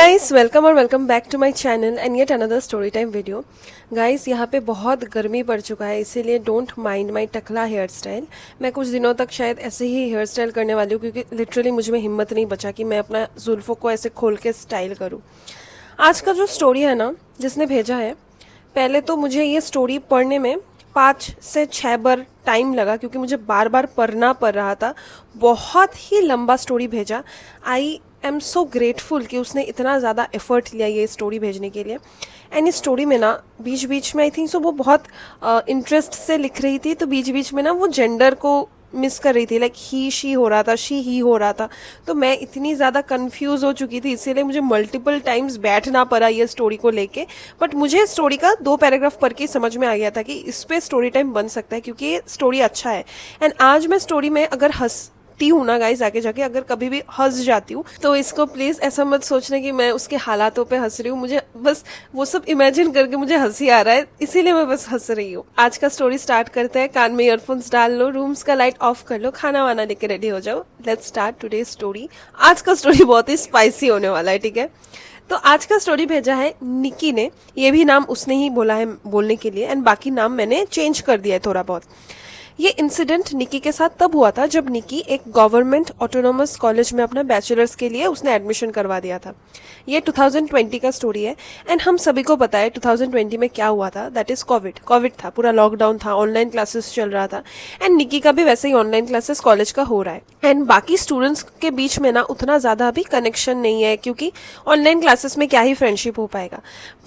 Guys, welcome back to my channel and yet another story time video. Guys, यहाँ पे बहुत गर्मी पड़ चुका है, इसीलिए डोंट माइंड माय टकला हेयर स्टाइल। मैं कुछ दिनों तक शायद ऐसे ही हेयर स्टाइल करने वाली हूँ, क्योंकि लिटरली मुझ में हिम्मत नहीं बचा कि मैं अपना जुल्फों को ऐसे खोल के स्टाइल करूँ। आज का जो स्टोरी है ना, जिसने भेजा है, पहले तो मुझे ये स्टोरी पढ़ने में 5 से 6 बार टाइम लगा, क्योंकि मुझे बार बार पढ़ना पड़ रहा था। बहुत ही लंबा स्टोरी भेजा। आई एम सो ग्रेटफुल कि उसने इतना ज़्यादा एफर्ट लिया ये स्टोरी भेजने के लिए। एंड इस स्टोरी में ना बीच बीच में आई थिंक सो वो बहुत इंटरेस्ट से लिख रही थी, तो बीच बीच में ना वो जेंडर को मिस कर रही थी, लाइक ही शी हो रहा था, शी ही हो रहा था। तो मैं इतनी ज़्यादा कंफ्यूज हो चुकी थी, इसीलिए मुझे मल्टीपल टाइम्स बैठना पड़ा ये स्टोरी को लेके। बट मुझे स्टोरी का 2 पैराग्राफ पढ़ के समझ में आ गया था कि इस पे स्टोरी टाइम बन सकता है, क्योंकि ये स्टोरी अच्छा है। एंड आज मैं स्टोरी में अगर हंसती हूँ ना गाइस, आगे जाके अगर कभी भी हंस जाती हूँ, तो इसको प्लीज ऐसा मत सोचना कि मैं उसके हालातों पे हंस रही हूँ। मुझे बस वो सब इमेजिन करके मुझे हंसी आ रहा है, इसीलिए मैं बस हंस रही हूँ। आज का स्टोरी स्टार्ट करते हैं। कान में ईयरफोन्स डाल लो, रूम्स का लाइट ऑफ कर लो, खाना वाना लेके रेडी हो जाओ। Let's start today story. आज का स्टोरी बहुत ही स्पाइसी होने वाला है, ठीक है। तो आज का स्टोरी भेजा है निकी ने। ये भी नाम उसने ही बोला है बोलने के लिए, एंड बाकी नाम मैंने चेंज कर दिया है थोड़ा बहुत। ये इंसिडेंट निकी के साथ तब हुआ था जब निकी एक गवर्नमेंट ऑटोनोमस कॉलेज में अपना बैचलर्स के लिए उसने एडमिशन करवा दिया था। ये 2020 का स्टोरी है। एंड हम सभी को पता है 2020 में क्या हुआ था, दैट इज कोविड था, पूरा लॉकडाउन था, ऑनलाइन क्लासेस चल रहा था। एंड निकी का भी वैसे ही ऑनलाइन क्लासेस कॉलेज का हो रहा है। एंड बाकी स्टूडेंट्स के बीच में ना उतना ज्यादा अभी कनेक्शन नहीं है, क्योंकि ऑनलाइन क्लासेस में क्या ही फ्रेंडशिप हो पाएगा।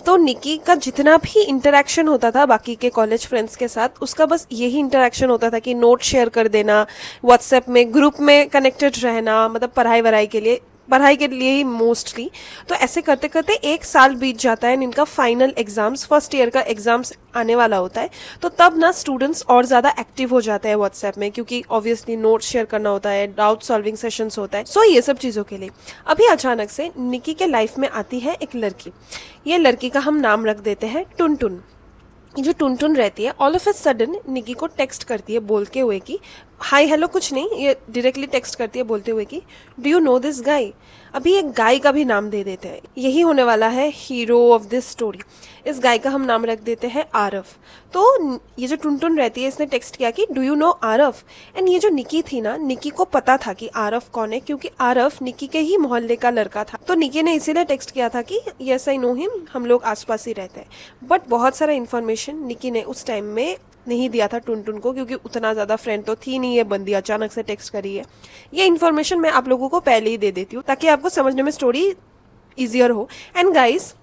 तो निकी का जितना भी इंटरेक्शन होता था बाकी के कॉलेज फ्रेंड्स के साथ, उसका बस यही इंटरेक्शन होता था कि नोट शेयर कर देना, व्हाट्सएप में ग्रुप में कनेक्टेड रहना, मतलब पढ़ाई के लिए ही मोस्टली। तो ऐसे करते करते 1 साल बीत जाता है। इनका फाइनल एग्जाम्स, फर्स्ट ईयर का एग्जाम्स आने वाला होता है। तो तब ना स्टूडेंट्स और ज़्यादा एक्टिव हो जाते हैं व्हाट्सएप में, क्योंकि ऑब्वियसली नोट शेयर करना होता है, डाउट सॉल्विंग सेशंस होता है, सो ये सब चीज़ों के लिए। अभी अचानक से निकी के लाइफ में आती है एक लड़की। ये लड़की का हम नाम रख देते हैं टुनटुन। ये जो टुनटुन रहती है, ऑल ऑफ ए सडन निकी को टेक्स्ट करती है बोलते हुए कि हाय हेलो कुछ नहीं, ये डायरेक्टली टेक्स्ट करती है बोलते हुए कि do you know this guy. अभी एक गाय का भी नाम दे देते हैं, यही होने वाला है हीरो ऑफ दिस स्टोरी। इस गाय का हम नाम रख देते हैं आरव। तो ये जो टुनटुन रहती है, इसने टेक्स्ट किया कि do you know Aarav. And ये जो निकी थी ना, निकी को पता था कि आरव कौन है, क्योंकि आरव निकी के ही मोहल्ले का लड़का था। तो निकी ने इसीलिए टेक्स्ट किया था कि यस आई नो हिम, हम लोग आसपास ही रहते हैं। बट बहुत सारा इन्फॉर्मेशन निकी ने उस टाइम में नहीं दिया था टुनटुन को, क्योंकि उतना ज़्यादा फ्रेंड तो थी नहीं, ये बंदी अचानक से टेक्स्ट करी है। ये इन्फॉर्मेशन मैं आप लोगों को पहले ही दे देती हूँ, ताकि आपको समझने में स्टोरी ईजियर हो। एंड गाइस,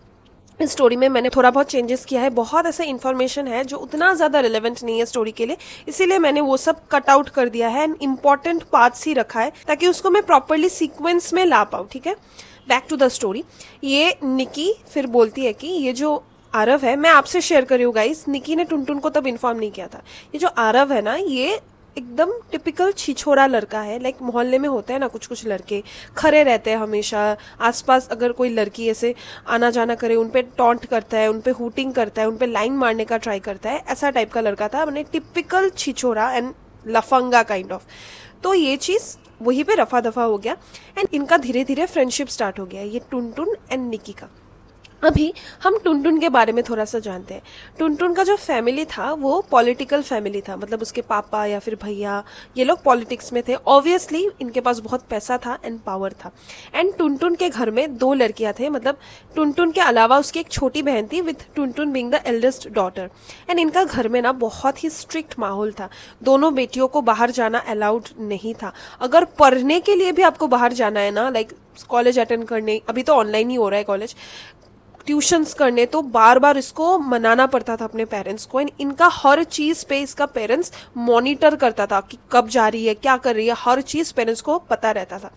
इस स्टोरी में मैंने थोड़ा बहुत चेंजेस किया है। बहुत ऐसा इन्फॉर्मेशन है जो उतना ज़्यादा रिलेवेंट नहीं है स्टोरी के लिए, इसीलिए मैंने वो सब कट आउट कर दिया है एंड इम्पॉर्टेंट पार्ट्स ही रखा है, ताकि उसको मैं प्रॉपरली सीक्वेंस में ला पाऊँ, ठीक है। Back to the story. ये निकी फिर बोलती है कि ये जो आरव है, मैं आपसे शेयर कर रही हूँ गाइस, निकी ने टुनटुन को तब इन्फॉर्म नहीं किया था। ये जो आरव है ना, ये एकदम टिपिकल छिछोरा लड़का है। लाइक मोहल्ले में होते हैं ना कुछ कुछ लड़के, खड़े रहते हैं हमेशा आसपास। अगर कोई लड़की ऐसे आना जाना करे, उन पे टॉन्ट करता है, उन पे हुटिंग करता है, उन पे लाइन मारने का ट्राई करता है, ऐसा टाइप का लड़का था। मैंने टिपिकल छिछोरा एंड लफंगा काइंड ऑफ। तो ये चीज़ वहीं पे रफा दफा हो गया एंड इनका धीरे धीरे फ्रेंडशिप स्टार्ट हो गया, ये टुनटुन एंड निकी का। अभी हम टुनटुन के बारे में थोड़ा सा जानते हैं। टुनटुन का जो फैमिली था वो पॉलिटिकल फैमिली था, मतलब उसके पापा या फिर भैया ये लोग पॉलिटिक्स में थे। ऑब्वियसली इनके पास बहुत पैसा था एंड पावर था। एंड टुनटुन के घर में 2 लड़कियां थे, मतलब टुनटुन के अलावा उसकी एक छोटी बहन थी, with Tuntun being the eldest daughter. And इनका घर में ना बहुत ही स्ट्रिक्ट माहौल था। दोनों बेटियों को बाहर जाना अलाउड नहीं था। अगर पढ़ने के लिए भी आपको बाहर जाना है ना, लाइक कॉलेज अटेंड करने, अभी तो ऑनलाइन ही हो रहा है कॉलेज, ट्यूशंस करने, तो बार बार इसको मनाना पड़ता था अपने पेरेंट्स को। एंड इनका हर चीज पे इसका पेरेंट्स मॉनिटर करता था कि कब जा रही है, क्या कर रही है, हर चीज पेरेंट्स को पता रहता था।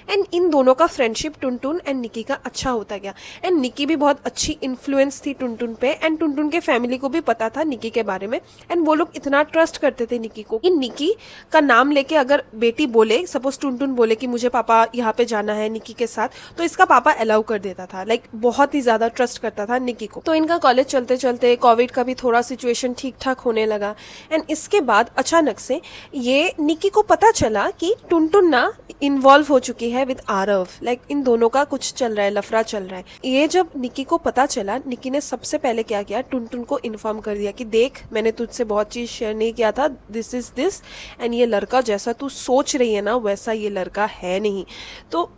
एंड इन दोनों का फ्रेंडशिप टुनटुन एंड निकी का अच्छा होता गया। एंड निकी भी बहुत अच्छी इन्फ्लुएंस थी टुनटुन पे, एंड टुनटुन के फैमिली को भी पता था निकी के बारे में। एंड वो लोग इतना ट्रस्ट करते थे निकी को कि निकी का नाम लेके अगर बेटी बोले, सपोज टुनटुन बोले कि मुझे पापा यहाँ पे जाना है निकी के साथ, तो इसका पापा अलाउ कर देता था। लाइक बहुत ही ज्यादा ट्रस्ट करता था निकी को। तो इनका कॉलेज चलते चलते कोविड का भी थोड़ा सिचुएशन ठीक ठाक होने लगा। एंड इसके बाद अचानक से ये निकी को पता चला कि टुनटुन ना इन्वॉल्व हो चुकी है है विद आरव, लाइक इन दोनों का कुछ चल रहा है, लफड़ा चल रहा है। ये जब निकी को पता चला, निकी ने सबसे पहले क्या किया, टुनटुन को इन्फॉर्म कर दिया कि देख मैंने तुझसे बहुत चीज शेयर नहीं किया था, दिस इज दिस, एंड ये लड़का जैसा तू सोच रही है ना वैसा ये लड़का है नहीं। तो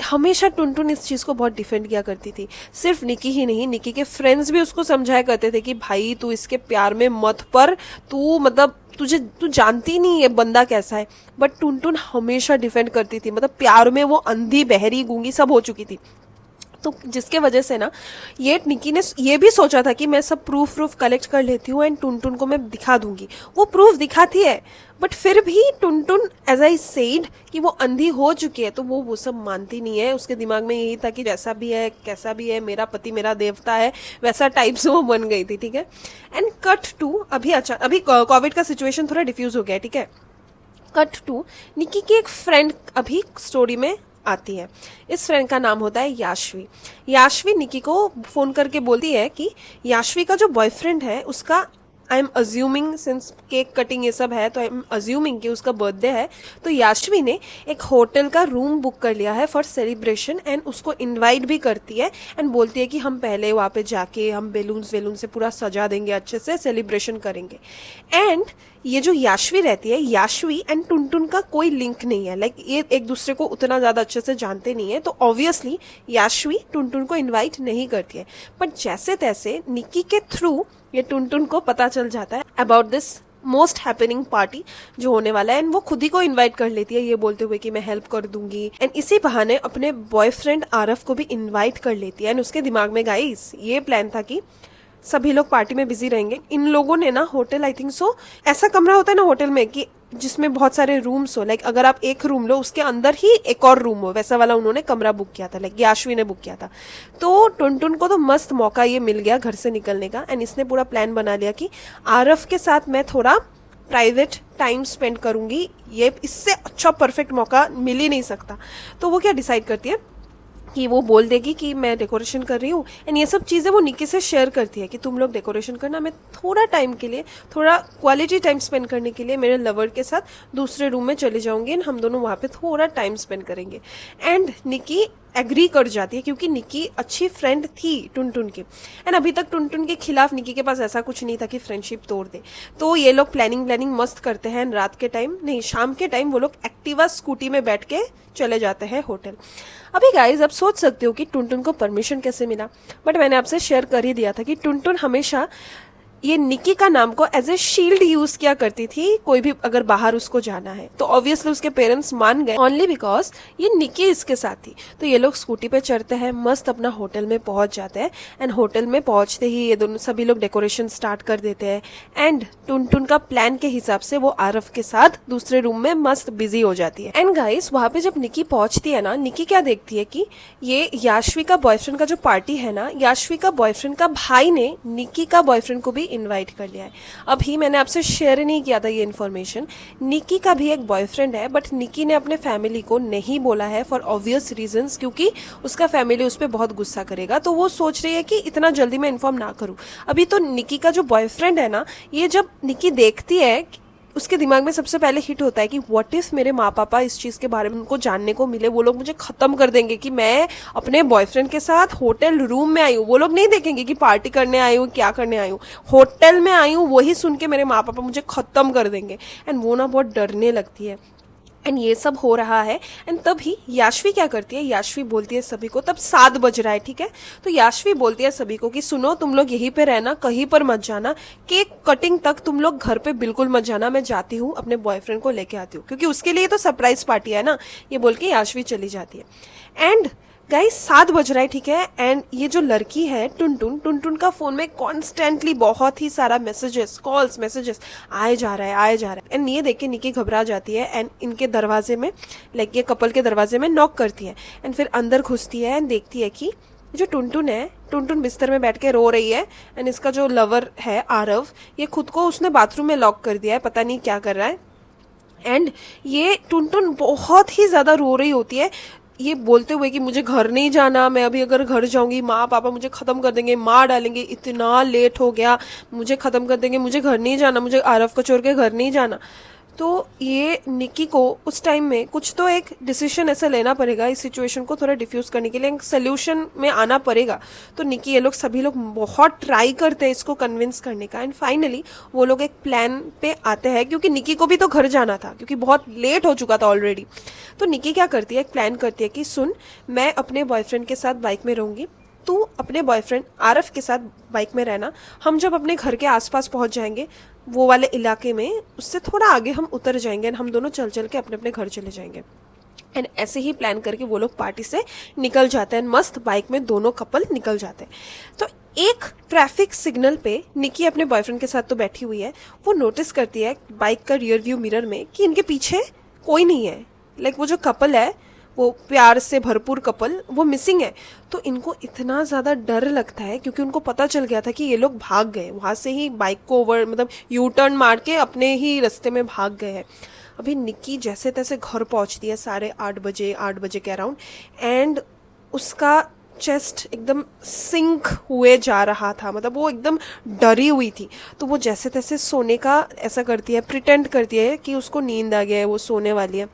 हमेशा टुनटुन इस चीज को बहुत डिफेंड किया करती थी। सिर्फ निकी ही नहीं, निकी के फ्रेंड्स भी उसको समझाया करते थे कि भाई तू इसके प्यार में मत पड़, तू मतलब तू जानती नहीं ये बंदा कैसा है। बट टुनटुन हमेशा डिफेंड करती थी, मतलब प्यार में वो अंधी बहरी गूंगी सब हो चुकी थी। तो जिसके वजह से ना ये निकी ने ये भी सोचा था कि मैं सब प्रूफ कलेक्ट कर लेती हूँ एंड टुनटुन को मैं दिखा दूंगी। वो प्रूफ दिखाती है, बट फिर भी टुनटुन एज आई सेड कि वो अंधी हो चुकी है, तो वो सब मानती नहीं है। उसके दिमाग में यही था कि जैसा भी है कैसा भी है, मेरा पति मेरा देवता है, वैसा टाइप से वो बन गई थी। ठीक है, एंड कट टू अभी कोविड का सिचुएशन थोड़ा डिफ्यूज हो गया। ठीक है, कट टू निकी की एक फ्रेंड अभी स्टोरी में आती है। इस फ्रेंड का नाम होता है याशवी। याशवी निकी को फोन करके बोलती है कि याशवी का जो बॉयफ्रेंड है उसका, I am assuming since cake cutting ये सब है तो आई एम अज्यूमिंग कि उसका बर्थडे है, तो याशवी ने एक होटल का रूम बुक कर लिया है फॉर सेलिब्रेशन एंड उसको इनवाइट भी करती है एंड बोलती है कि हम पहले वहाँ पे जाके हम बेलून से पूरा सजा देंगे, अच्छे से सेलिब्रेशन करेंगे। एंड ये जो याशवी रहती है, याशवी एंड टुनटुन का कोई लिंक नहीं है, लाइक ये एक दूसरे को उतना ज्यादा अच्छे से जानते नहीं है, तो ऑब्वियसली याशवी टुनटुन को इनवाइट नहीं करती है। बट जैसे तैसे निकी के थ्रू ये टुनटुन को पता चल जाता है about this most happening party जो होने वाला है, एंड वो खुद ही को इनवाइट कर लेती है ये बोलते हुए कि मैं हेल्प कर दूंगी, एंड इसी बहाने अपने बॉयफ्रेंड आरव को भी इनवाइट कर लेती है। एंड उसके दिमाग में गाइस ये प्लान था कि सभी लोग पार्टी में बिजी रहेंगे। इन लोगों ने ना होटल, आई थिंक सो, ऐसा कमरा होता है ना होटल में कि जिसमें बहुत सारे रूम्स हो, लाइक अगर आप एक रूम लो उसके अंदर ही एक और रूम हो, वैसा वाला उन्होंने कमरा बुक किया था, लाइक याशवी ने बुक किया था। तो टुनटुन को तो मस्त मौका ये मिल गया घर से निकलने का, एंड इसने पूरा प्लान बना लिया कि आरव के साथ मैं थोड़ा प्राइवेट टाइम स्पेंड करूंगी, ये इससे अच्छा परफेक्ट मौका मिल ही नहीं सकता। तो वो क्या डिसाइड करती है कि वो बोल देगी कि मैं डेकोरेशन कर रही हूँ, एंड ये सब चीज़ें वो निकी से शेयर करती है कि तुम लोग डेकोरेशन करना, मैं थोड़ा टाइम के लिए, थोड़ा क्वालिटी टाइम स्पेंड करने के लिए मेरे लवर के साथ दूसरे रूम में चले जाऊंगी एंड हम दोनों वहाँ पे थोड़ा टाइम स्पेंड करेंगे। एंड निकी एग्री कर जाती है क्योंकि निकी अच्छी फ्रेंड थी टुनटुन की, एंड अभी तक टुनटुन के खिलाफ निकी के पास ऐसा कुछ नहीं था कि फ्रेंडशिप तोड़ दे। तो ये लोग प्लानिंग मस्त करते हैं, रात के टाइम नहीं शाम के टाइम वो लोग एक्टिवा स्कूटी में बैठ के चले जाते हैं होटल। अभी गाइज आप सोच सकते हो कि टुनटुन को परमिशन कैसे मिला, बट मैंने आपसे शेयर कर ही दिया था कि टुनटुन हमेशा ये निकी का नाम को एज ए शील्ड यूज किया करती थी, कोई भी अगर बाहर उसको जाना है तो ऑब्वियसली उसके पेरेंट्स मान गए ओनली बिकॉज ये निकी इसके साथ थी। तो ये लोग स्कूटी पे चढ़ते हैं, मस्त अपना होटल में पहुंच जाते हैं, एंड होटल में पहुंचते ही ये दोनों सभी लोग डेकोरेशन स्टार्ट कर देते हैं, एंड टुनटुन का प्लान के हिसाब से वो आरव के साथ दूसरे रूम में मस्त बिजी हो जाती है। एंड गाइस वहां पे जब निकी पहुंचती है ना, निकी क्या देखती है कि ये याशवी का बॉयफ्रेंड का जो पार्टी है ना, याशवी का बॉयफ्रेंड का भाई ने निकी का बॉयफ्रेंड को भी इनवाइट कर लिया है। अभी मैंने आपसे शेयर नहीं किया था ये इन्फॉर्मेशन, निकी का भी एक बॉयफ्रेंड है, बट निकी ने अपने फैमिली को नहीं बोला है फॉर ऑब्वियस रीजंस, क्योंकि उसका फैमिली उस पर बहुत गुस्सा करेगा। तो वो सोच रही है कि इतना जल्दी मैं इन्फॉर्म ना करूं। अभी तो निकी का जो बॉयफ्रेंड है ना, ये जब निकी देखती है उसके दिमाग में सबसे पहले हिट होता है कि व्हाट इफ मेरे माँ पापा इस चीज के बारे में उनको जानने को मिले, वो लोग मुझे खत्म कर देंगे कि मैं अपने बॉयफ्रेंड के साथ होटल रूम में आई हूँ। वो लोग नहीं देखेंगे कि पार्टी करने आई हूँ क्या करने आई हूँ, होटल में आई हूँ, वही सुन के मेरे माँ पापा मुझे खत्म कर देंगे। एंड वो ना बहुत डरने लगती है, एंड ये सब हो रहा है। एंड तभी याशवी क्या करती है, याशवी बोलती है सभी को, तब 7 बज रहा है, ठीक है, तो याशवी बोलती है सभी को कि सुनो तुम लोग यहीं पे रहना, कहीं पर मत जाना, केक कटिंग तक तुम लोग घर पे बिल्कुल मत जाना, मैं जाती हूँ अपने बॉयफ्रेंड को लेके आती हूँ, क्योंकि उसके लिए तो सरप्राइज पार्टी है ना। ये बोल के याशवी चली जाती है। एंड गाइस 7 बज रहा है, ठीक है, एंड ये जो लड़की है टुनटुन का फोन में कॉन्स्टेंटली बहुत ही सारा मैसेजेस आए जा रहा है। एंड ये देख के निकी घबरा जाती है, एंड इनके दरवाजे में, लाइक ये कपल के दरवाजे में नॉक करती है, एंड फिर अंदर घुसती है एंड देखती है कि जो टुनटुन बिस्तर में बैठ के रो रही है, एंड इसका जो लवर है आरव, ये खुद को उसने बाथरूम में लॉक कर दिया है, पता नहीं क्या कर रहा है। एंड ये टुनटुन बहुत ही ज्यादा रो रही होती है, ये बोलते हुए कि मुझे घर नहीं जाना, मैं अभी अगर घर जाऊंगी माँ पापा मुझे खत्म कर देंगे, मार डालेंगे, इतना लेट हो गया, मुझे खत्म कर देंगे, मुझे घर नहीं जाना, मुझे आरव को छोड़ के घर नहीं जाना। तो ये निकी को उस टाइम में कुछ तो एक डिसीजन ऐसा लेना पड़ेगा, इस सिचुएशन को थोड़ा डिफ्यूज करने के लिए एक सोल्यूशन में आना पड़ेगा। तो निकी ये लोग सभी लोग बहुत ट्राई करते हैं इसको कन्विंस करने का, एंड फाइनली वो लोग एक प्लान पे आते हैं, क्योंकि निकी को भी तो घर जाना था क्योंकि बहुत लेट हो चुका था ऑलरेडी। तो निकी क्या करती है, एक प्लान करती है कि सुन, मैं अपने बॉयफ्रेंड के साथ बाइक में रहूंगी, तू अपने बॉयफ्रेंड आरफ के साथ बाइक में रहना। हम जब अपने घर के आसपास पहुंच जाएंगे वो वाले इलाके में, उससे थोड़ा आगे हम उतर जाएंगे, हम दोनों चल चल के अपने अपने घर चले जाएंगे। एंड ऐसे ही प्लान करके वो लोग पार्टी से निकल जाते हैं, मस्त बाइक में दोनों कपल निकल जाते हैं। तो एक ट्रैफिक सिग्नल पे निकी अपने बॉयफ्रेंड के साथ तो बैठी हुई है, वो नोटिस करती है बाइक का रियर व्यू मिरर में कि इनके पीछे कोई नहीं है। लाइक वो जो कपल है, वो प्यार से भरपूर कपल, वो मिसिंग है। तो इनको इतना ज़्यादा डर लगता है क्योंकि उनको पता चल गया था कि ये लोग भाग गए वहाँ से ही, बाइक को ओवर मतलब यू टर्न मार के अपने ही रास्ते में भाग गए हैं। अभी निक्की जैसे तैसे घर पहुँचती है 8:30 के अराउंड, एंड उसका चेस्ट एकदम सिंक हुए जा रहा था, मतलब वो एकदम डरी हुई थी। तो वो जैसे तैसे सोने का ऐसा करती है, प्रिटेंड करती है कि उसको नींद आ गया है, वो सोने वाली है।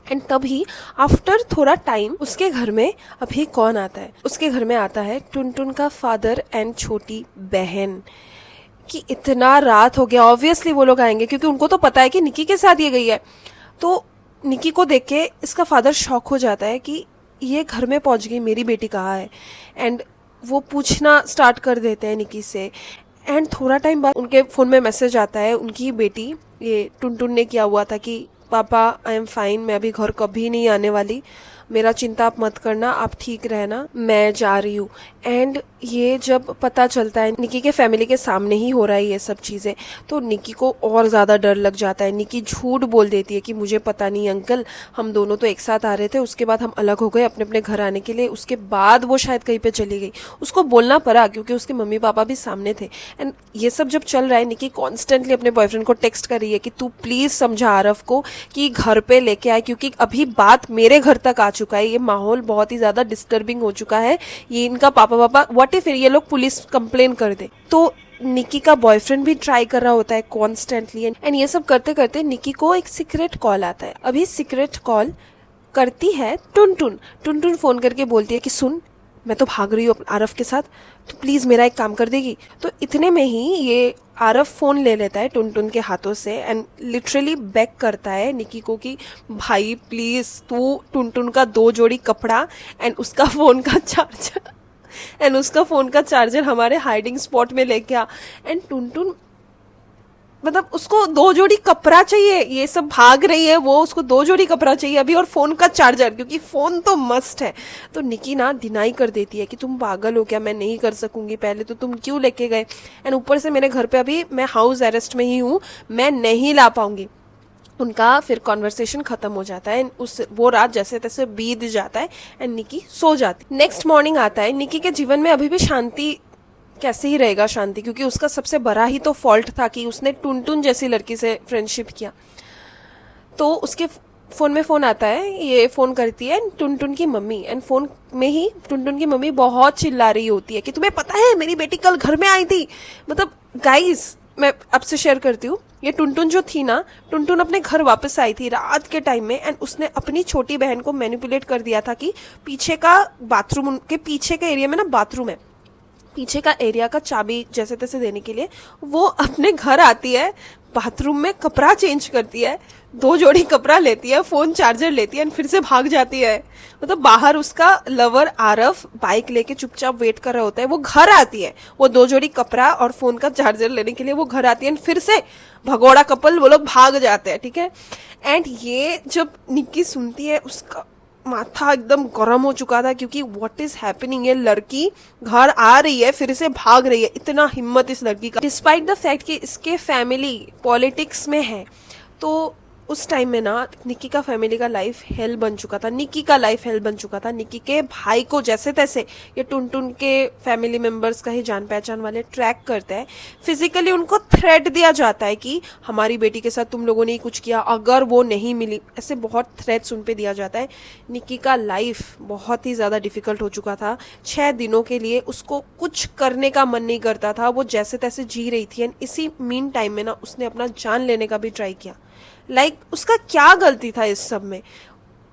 एंड तभी आफ्टर थोड़ा टाइम उसके घर में अभी कौन आता है, उसके घर में आता है टुनटुन का फादर एंड छोटी बहन। कि इतना रात हो गया, ऑब्वियसली वो लोग आएंगे क्योंकि उनको तो पता है कि निकी के साथ ये गई है। तो निकी को देख के इसका फादर शॉक हो जाता है कि ये घर में पहुंच गई, मेरी बेटी कहाँ है। एंड वो पूछना स्टार्ट कर देते हैं निकी से। एंड थोड़ा टाइम बाद उनके फ़ोन में मैसेज आता है, उनकी बेटी ये टुनटुन ने किया हुआ था कि पापा आई एम फाइन, मैं अभी घर कभी नहीं आने वाली, मेरा चिंता आप मत करना, आप ठीक रहना, मैं जा रही हूँ। एंड ये जब पता चलता है निकी के फैमिली के सामने ही हो रहा है ये सब चीज़ें, तो निकी को और ज़्यादा डर लग जाता है। निकी झूठ बोल देती है कि मुझे पता नहीं अंकल, हम दोनों तो एक साथ आ रहे थे, उसके बाद हम अलग हो गए अपने अपने घर आने के लिए, उसके बाद वो शायद कहीं पे चली गई। उसको बोलना पड़ा क्योंकि उसके मम्मी पापा भी सामने थे। एंड ये सब जब चल रहा है, निकी कॉन्स्टेंटली अपने बॉयफ्रेंड को टेक्स्ट कर रही है कि तू प्लीज़ समझा आरव को कि घर पे लेके आए, क्योंकि अभी बात मेरे घर तक आ चुका है, ये माहौल बहुत ही ज़्यादा डिस्टर्बिंग हो चुका है, ये इनका पापा व्हाट इफ ये लोग पुलिस कंप्लेन कर दे। तो निकी का बॉयफ्रेंड भी ट्राई कर रहा होता है कॉन्स्टेंटली। एंड ये सब करते करते निकी को एक सीक्रेट कॉल आता है। अभी सीक्रेट कॉल करती है टुनटुन। टुनटुन फोन करके बोलती है कि सुन, मैं तो भाग रही हूँ आरव के साथ, तो प्लीज़ मेरा एक काम कर देगी। तो इतने में ही ये आरव फ़ोन ले लेता है टुनटुन के हाथों से एंड लिटरली बेग करता है निकी को कि भाई प्लीज़ तू टुनटुन का 2 जोड़ी कपड़ा एंड उसका फ़ोन का चार्जर हमारे हाइडिंग स्पॉट में लेके आ। एंड टुनटुन मतलब उसको 2 जोड़ी कपड़ा चाहिए, ये सब भाग रही है वो, उसको 2 जोड़ी कपड़ा चाहिए अभी, और फोन का चार्जर, क्योंकि फोन तो मस्ट है। तो निकी ना डिनाई कर देती है कि तुम पागल हो क्या, मैं नहीं कर सकूंगी, पहले तो तुम क्यों लेके गए, एंड ऊपर से मेरे घर पे अभी मैं हाउस अरेस्ट में ही हूँ, मैं नहीं ला पाऊंगी। उनका फिर कॉन्वर्सेशन खत्म हो जाता है, वो रात जैसे तैसे बीत जाता है एंड निकी सो जाती। नेक्स्ट मॉर्निंग आता है, निकी के जीवन में अभी भी शांति कैसे ही रहेगा शांति, क्योंकि उसका सबसे बड़ा ही तो फॉल्ट था कि उसने टुनटुन जैसी लड़की से फ्रेंडशिप किया। तो उसके फ़ोन में फ़ोन आता है, ये फ़ोन करती है टुनटुन की मम्मी, एंड फ़ोन में ही टुनटुन की मम्मी बहुत चिल्ला रही होती है कि तुम्हें पता है मेरी बेटी कल घर में आई थी। मतलब गाइस, मैं आपसे शेयर करती हूँ, ये टुनटुन जो थी ना, टुनटुन अपने घर वापस आई थी रात के टाइम में, एंड उसने अपनी छोटी बहन को मैनिपुलेट कर दिया था कि पीछे का बाथरूम, उनके पीछे के एरिया में ना बाथरूम है, पीछे का एरिया का चाबी जैसे तैसे देने के लिए वो अपने घर आती है, बाथरूम में कपड़ा चेंज करती है, 2 जोड़ी कपड़ा लेती है, फोन चार्जर लेती है, फिर से भाग जाती है। मतलब बाहर उसका लवर आरव बाइक लेके चुपचाप वेट कर रहा होता है, वो घर आती है, वो 2 जोड़ी कपड़ा और फोन का चार्जर लेने के लिए वो घर आती है, फिर से भगोड़ा कपल वो लोग भाग जाते हैं, ठीक है। एंड ये जब निक्की सुनती है, उसका माथा एकदम गर्म हो चुका था, क्योंकि व्हाट इज हैपनिंग, ये लड़की घर आ रही है फिर से भाग रही है, इतना हिम्मत इस लड़की का, डिस्पाइट द फैक्ट कि इसके फैमिली पॉलिटिक्स में है। तो उस टाइम में ना निक्की का फैमिली का लाइफ हेल बन चुका था, निक्की का लाइफ हेल बन चुका था। निक्की के भाई को जैसे तैसे ये टुनटुन के फैमिली मेंबर्स का ही जान पहचान वाले ट्रैक करते हैं, फिजिकली उनको थ्रेट दिया जाता है कि हमारी बेटी के साथ तुम लोगों ने ही कुछ किया, अगर वो नहीं मिली, ऐसे बहुत थ्रेट्स उन पे दिया जाता है। निक्की का लाइफ बहुत ही ज़्यादा डिफिकल्ट हो चुका था। 6 दिनों के लिए उसको कुछ करने का मन नहीं करता था, वो जैसे तैसे जी रही थी। एंड इसी मीन टाइम में ना उसने अपना जान लेने का भी ट्राई किया, उसका क्या गलती था इस सब में?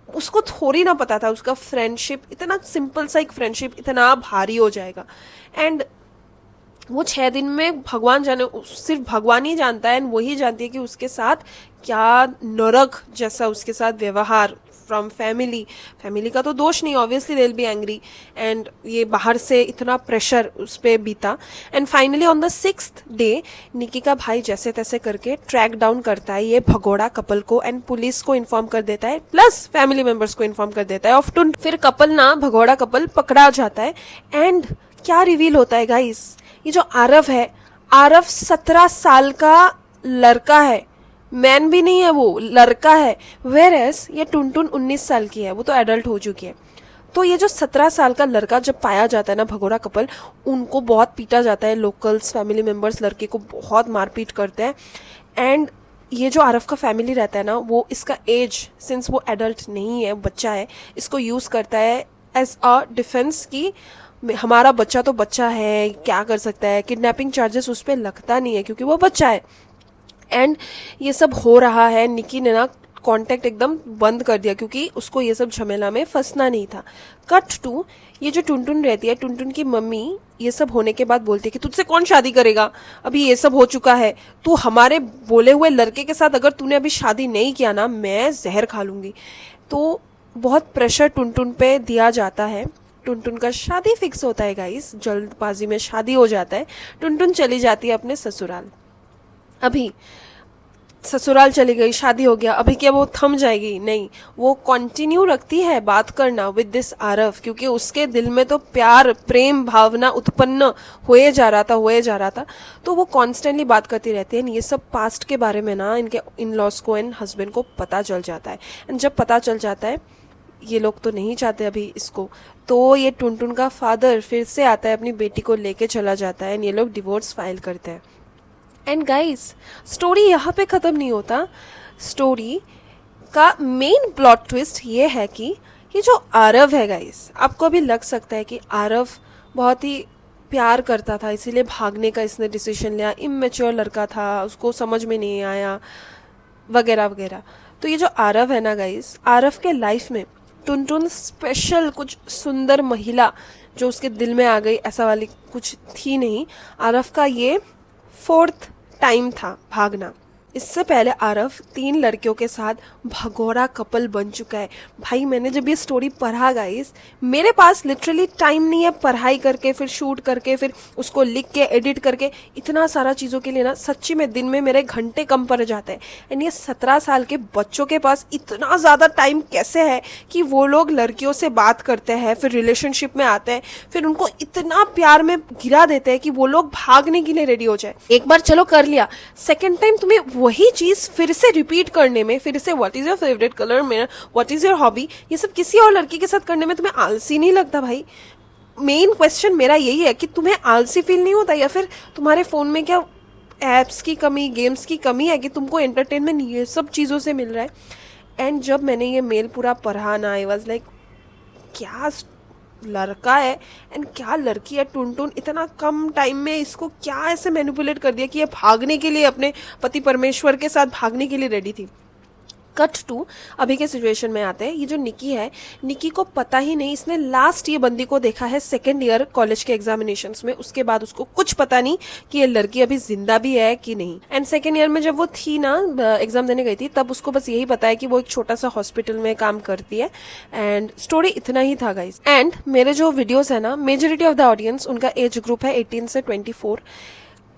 उसको थोड़ी ना पता था उसका फ्रेंडशिप, इतना सिंपल सा एक फ्रेंडशिप इतना भारी हो जाएगा। एंड वो 6 दिन में भगवान जाने, सिर्फ भगवान ही जानता है एंड वही जानती है कि उसके साथ क्या नरक जैसा उसके साथ व्यवहार फ्रॉम फैमिली का तो दोष नहीं, obviously they will be angry, and ये बाहर से इतना प्रेशर उस पर बीता। And finally on the 6th day Nikki का भाई जैसे तैसे करके ट्रैक डाउन करता है ये भगोड़ा कपल को एंड पुलिस को इन्फॉर्म कर देता है, प्लस फैमिली मेंबर्स को इन्फॉर्म कर देता है ऑफ टू। फिर कपल ना, भगोड़ा कपल पकड़ा जाता है। एंड क्या रिवील होता है गाइस, ये जो आरव 17 साल का लड़का है, मैन भी नहीं है, वो लड़का है। वेयर एज ये टुनटुन 19 साल की है, वो तो एडल्ट हो चुकी है। तो ये जो 17 साल का लड़का जब पाया जाता है ना, भगोड़ा कपल, उनको बहुत पीटा जाता है, लोकल्स फैमिली मेंबर्स लड़के को बहुत मारपीट करते हैं। एंड ये जो आरव का फैमिली रहता है ना, वो इसका एज, सिंस वो एडल्ट नहीं है, बच्चा है, इसको यूज करता है एज अ डिफेंस की हमारा बच्चा तो बच्चा है, क्या कर सकता है, किडनैपिंग चार्जेस उस पर लगता नहीं है क्योंकि वो बच्चा है। एंड ये सब हो रहा है, निकी ने ना कांटेक्ट एकदम बंद कर दिया क्योंकि उसको ये सब झमेला में फंसना नहीं था। कट टू, ये जो टुनटुन रहती है, टुनटुन की मम्मी ये सब होने के बाद बोलती है कि तुझसे कौन शादी करेगा, अभी ये सब हो चुका है, तू हमारे बोले हुए लड़के के साथ अगर तूने अभी शादी नहीं किया ना, मैं जहर खा लूंगी। तो बहुत प्रेशर टुनटुन पे दिया जाता है। टुनटुन का शादी फिक्स होता है गाइस, जल्दबाजी में शादी हो जाता है। टुनटुन चली जाती है अपने ससुराल। अभी ससुराल चली गई, शादी हो गया, अभी क्या वो थम जाएगी? नहीं, वो कंटिन्यू रखती है बात करना विद दिस आरव, क्योंकि उसके दिल में तो प्यार, प्रेम भावना उत्पन्न होए जा रहा था। तो वो कॉन्स्टेंटली बात करती रहती है। ये सब पास्ट के बारे में ना इनके इन लॉज को एंड हस्बैंड को पता चल जाता है। एंड जब पता चल जाता है, ये लोग तो नहीं चाहते अभी इसको, तो ये टुनटुन का फादर फिर से आता है, अपनी बेटी को लेके चला जाता है एंड ये लोग डिवोर्स फाइल करते हैं। एंड गाइस, स्टोरी यहाँ पे ख़त्म नहीं होता। स्टोरी का मेन प्लॉट ट्विस्ट ये है कि ये जो आरव है गाइस, आपको अभी लग सकता है कि आरव बहुत ही प्यार करता था इसीलिए भागने का इसने डिसीजन लिया, इमेच्योर लड़का था, उसको समझ में नहीं आया वगैरह वगैरह। तो ये जो आरव है ना गाइस, आरव के लाइफ में टुनटुन स्पेशल कुछ सुंदर महिला जो उसके दिल में आ गई, ऐसा वाली कुछ थी नहीं। आरव का ये 4th टाइम था भागना। इससे पहले आरव 3 लड़कियों के साथ भगोड़ा कपल बन चुका है। भाई मैंने जब ये स्टोरी पढ़ा गाइस, मेरे पास लिटरली टाइम नहीं है पढ़ाई करके, फिर शूट करके, फिर उसको लिख के, एडिट करके, इतना सारा चीज़ों के लिए ना सच्ची में दिन में मेरे घंटे कम पड़ जाते हैं। एंड ये 17 साल के बच्चों के पास इतना ज़्यादा टाइम कैसे है कि वो लोग लड़कियों से बात करते हैं, फिर रिलेशनशिप में आते हैं, फिर उनको इतना प्यार में गिरा देते हैं कि वो लोग भागने के लिए रेडी हो जाए। एक बार चलो कर लिया, सेकेंड टाइम तुम्हें वही चीज फिर से रिपीट करने में, फिर से what is your favourite colour में, व्हाट इज योर हॉबी, ये सब किसी और लड़की के साथ करने में तुम्हें आलसी नहीं लगता भाई? मेन क्वेश्चन मेरा यही है कि तुम्हें आलसी फील नहीं होता, या फिर तुम्हारे फोन में क्या एप्स की कमी, गेम्स की कमी है कि तुमको एंटरटेनमेंट ये सब चीज़ों से मिल रहा है? एंड जब मैंने ये मेल पूरा पढ़ा ना, आई वाज लाइक क्या लड़का है एंड क्या लड़की है। टुनटुन इतना कम टाइम में इसको क्या ऐसे मैनिपुलेट कर दिया कि ये भागने के लिए, अपने पति परमेश्वर के साथ भागने के लिए रेडी थी। कट टू अभी के सिचुएशन में आते हैं। ये जो निकी है, निकी को पता ही नहीं, इसने लास्ट ये बंदी को देखा है 2nd ईयर कॉलेज के एग्जामिनेशंस में, उसके बाद उसको कुछ पता नहीं कि ये लड़की अभी जिंदा भी है कि नहीं। एंड 2nd ईयर में जब वो थी ना, एग्जाम देने गई थी, तब उसको बस यही पता है कि वो एक छोटा सा हॉस्पिटल में काम करती है। एंड स्टोरी इतना ही था गाइस। एंड मेरे जो वीडियोज है ना, मेजोरिटी ऑफ द ऑडियंस, उनका एज ग्रुप है 18 से 24।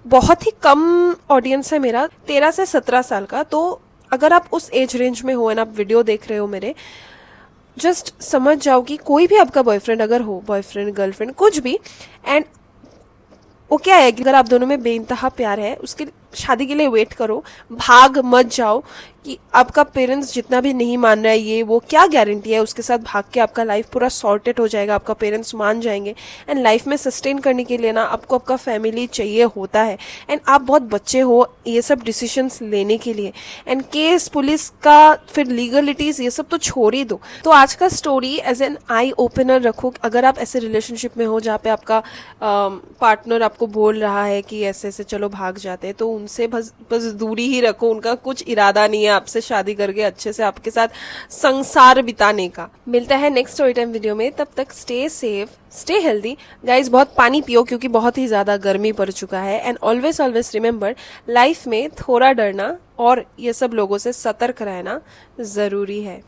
बहुत ही कम ऑडियंस है मेरा 13 से 17 साल का। तो अगर आप उस एज रेंज में हो एंड आप वीडियो देख रहे हो मेरे, जस्ट समझ जाओ कि कोई भी आपका बॉयफ्रेंड अगर हो, बॉयफ्रेंड गर्लफ्रेंड कुछ भी, एंड वो क्या है कि अगर आप दोनों में बेइंतहा प्यार है, उसके शादी के लिए वेट करो, भाग मत जाओ कि आपका पेरेंट्स जितना भी नहीं मान रहा है, ये वो क्या गारंटी है उसके साथ भाग के आपका लाइफ पूरा सॉर्टेड हो जाएगा, आपका पेरेंट्स मान जाएंगे। एंड लाइफ में सस्टेन करने के लिए ना आपको आपका फैमिली चाहिए होता है। एंड आप बहुत बच्चे हो ये सब डिसीजंस लेने के लिए। एंड केस पुलिस का, फिर लीगलिटीज, ये सब तो छोड़ ही दो। तो आज का story as an eye opener रखो। अगर आप ऐसे रिलेशनशिप में हो जहाँ पे आपका पार्टनर आपको बोल रहा है कि ऐसे ऐसे चलो भाग जाते, तो उनसे बस बस दूरी ही रखो। उनका कुछ इरादा नहीं है आपसे शादी करके अच्छे से आपके साथ संसार बिताने का। मिलता है नेक्स्ट स्टोरी टाइम वीडियो में, तब तक stay safe, stay healthy guys. बहुत पानी पियो क्योंकि बहुत ही ज्यादा गर्मी पड़ चुका है। And always always remember, life में थोड़ा डरना और ये सब लोगों से सतर्क रहना जरूरी है।